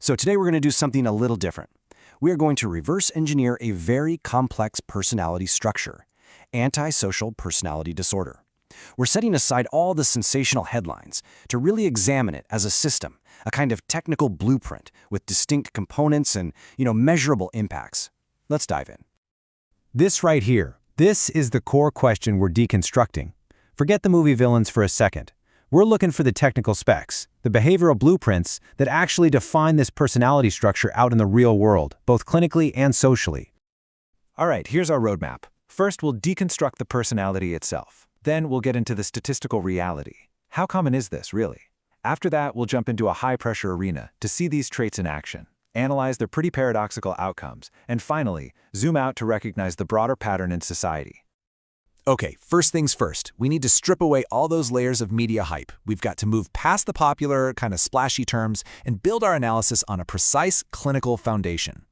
So today we're going to do something a little different. We are going to reverse engineer a very complex personality structure, antisocial personality disorder. We're setting aside all the sensational headlines to really examine it as a system, a kind of technical blueprint with distinct components and, measurable impacts. Let's dive in. This right here, this is the core question we're deconstructing. Forget the movie villains for a second. We're looking for the technical specs, the behavioral blueprints that actually define this personality structure out in the real world, both clinically and socially. All right, here's our roadmap. First, we'll deconstruct the personality itself. Then we'll get into the statistical reality. How common is this, really? After that, we'll jump into a high-pressure arena to see these traits in action, analyze their pretty paradoxical outcomes, and finally, zoom out to recognize the broader pattern in society. Okay, first things first, we need to strip away all those layers of media hype. We've got to move past the popular, kind of splashy terms and build our analysis on a precise clinical foundation.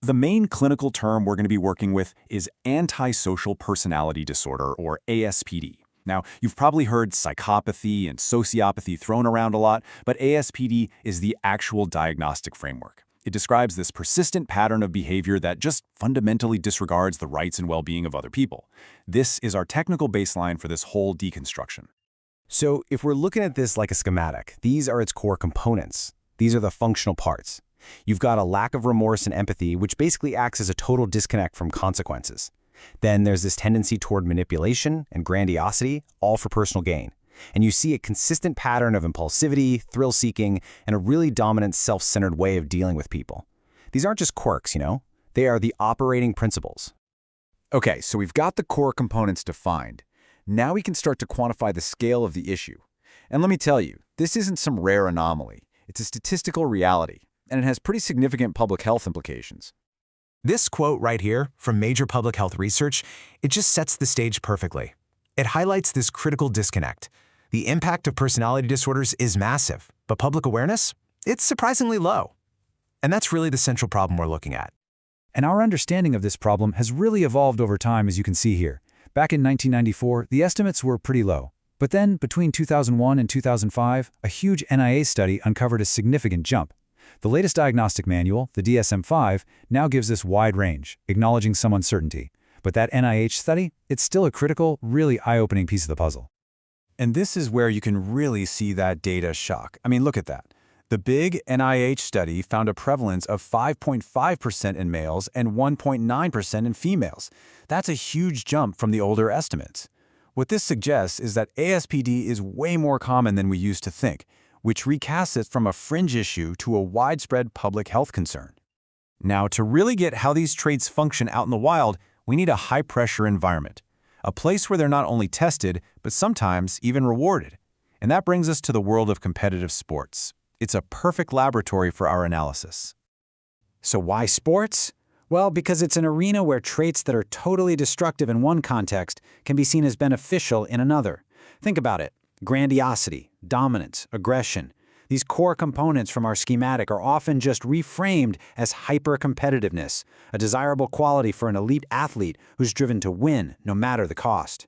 The main clinical term we're going to be working with is antisocial personality disorder, or ASPD. Now, you've probably heard psychopathy and sociopathy thrown around a lot, but ASPD is the actual diagnostic framework. It describes this persistent pattern of behavior that just fundamentally disregards the rights and well-being of other people. This is our technical baseline for this whole deconstruction. So if we're looking at this like a schematic, these are its core components. These are the functional parts. You've got a lack of remorse and empathy, which basically acts as a total disconnect from consequences. Then there's this tendency toward manipulation and grandiosity, all for personal gain. And you see a consistent pattern of impulsivity, thrill-seeking, and a really dominant self-centered way of dealing with people. These aren't just quirks, They are the operating principles. Okay, so we've got the core components defined. Now we can start to quantify the scale of the issue. And let me tell you, this isn't some rare anomaly. It's a statistical reality, and it has pretty significant public health implications. This quote right here from major public health research, it just sets the stage perfectly. It highlights this critical disconnect. The impact of personality disorders is massive, but public awareness? It's surprisingly low. And that's really the central problem we're looking at. And our understanding of this problem has really evolved over time, as you can see here. Back in 1994, the estimates were pretty low. But then, between 2001 and 2005, a huge NIH study uncovered a significant jump. The latest diagnostic manual, the DSM-5, now gives this wide range, acknowledging some uncertainty. But that NIH study, it's still a critical, really eye-opening piece of the puzzle. And this is where you can really see that data shock. I mean, look at that. The big NIH study found a prevalence of 5.5% in males and 1.9% in females. That's a huge jump from the older estimates. What this suggests is that ASPD is way more common than we used to think, which recasts it from a fringe issue to a widespread public health concern. Now, to really get how these traits function out in the wild, we need a high-pressure environment, a place where they're not only tested, but sometimes even rewarded. And that brings us to the world of competitive sports. It's a perfect laboratory for our analysis. So why sports? Well, because it's an arena where traits that are totally destructive in one context can be seen as beneficial in another. Think about it. Grandiosity, dominance, aggression. These core components from our schematic are often just reframed as hyper-competitiveness, a desirable quality for an elite athlete who's driven to win no matter the cost.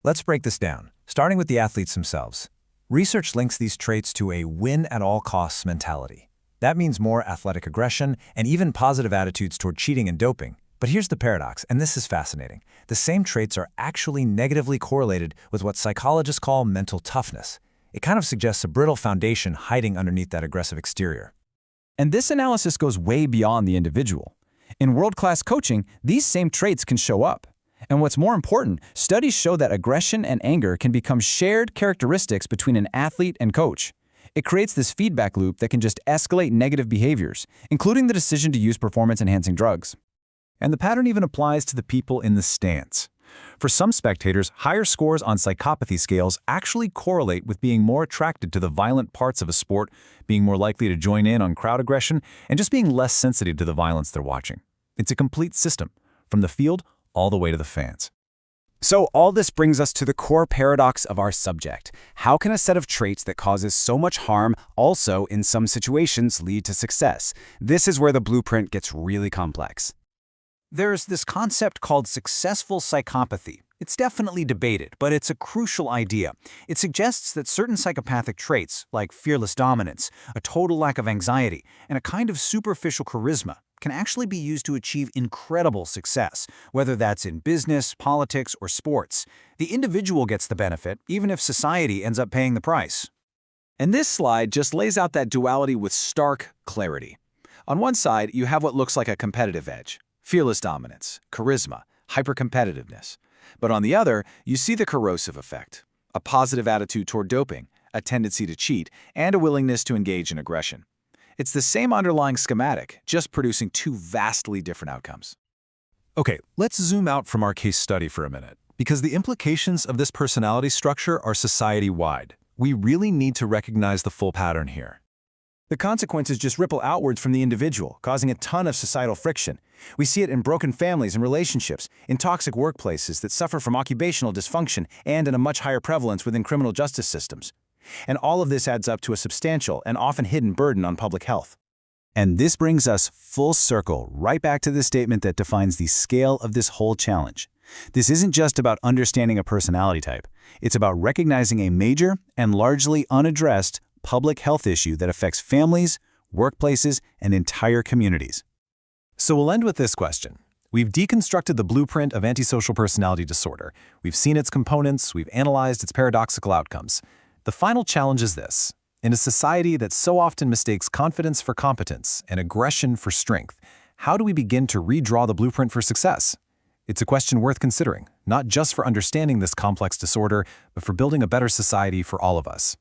Let's break this down, starting with the athletes themselves. Research links these traits to a win-at-all-costs mentality. That means more athletic aggression and even positive attitudes toward cheating and doping. But here's the paradox, and this is fascinating. The same traits are actually negatively correlated with what psychologists call mental toughness. It kind of suggests a brittle foundation hiding underneath that aggressive exterior. And this analysis goes way beyond the individual. In world-class coaching, these same traits can show up. And what's more important, studies show that aggression and anger can become shared characteristics between an athlete and coach. It creates this feedback loop that can just escalate negative behaviors, including the decision to use performance-enhancing drugs. And the pattern even applies to the people in the stands. For some spectators, higher scores on psychopathy scales actually correlate with being more attracted to the violent parts of a sport, being more likely to join in on crowd aggression, and just being less sensitive to the violence they're watching. It's a complete system, from the field all the way to the fans. So all this brings us to the core paradox of our subject. How can a set of traits that causes so much harm also, in some situations, lead to success? This is where the blueprint gets really complex. There's this concept called successful psychopathy. It's definitely debated, but it's a crucial idea. It suggests that certain psychopathic traits, like fearless dominance, a total lack of anxiety, and a kind of superficial charisma, can actually be used to achieve incredible success, whether that's in business, politics, or sports. The individual gets the benefit, even if society ends up paying the price. And this slide just lays out that duality with stark clarity. On one side, you have what looks like a competitive edge, fearless dominance, charisma, hypercompetitiveness. But on the other, you see the corrosive effect, a positive attitude toward doping, a tendency to cheat, and a willingness to engage in aggression. It's the same underlying schematic, just producing two vastly different outcomes. Okay, let's zoom out from our case study for a minute, because the implications of this personality structure are society-wide. We really need to recognize the full pattern here. The consequences just ripple outwards from the individual, causing a ton of societal friction. We see it in broken families and relationships, in toxic workplaces that suffer from occupational dysfunction, and in a much higher prevalence within criminal justice systems. And all of this adds up to a substantial and often hidden burden on public health. And this brings us full circle right back to the statement that defines the scale of this whole challenge. This isn't just about understanding a personality type. It's about recognizing a major and largely unaddressed public health issue that affects families, workplaces, and entire communities. So we'll end with this question. We've deconstructed the blueprint of antisocial personality disorder. We've seen its components, we've analyzed its paradoxical outcomes. The final challenge is this. In a society that so often mistakes confidence for competence and aggression for strength, how do we begin to redraw the blueprint for success? It's a question worth considering, not just for understanding this complex disorder, but for building a better society for all of us.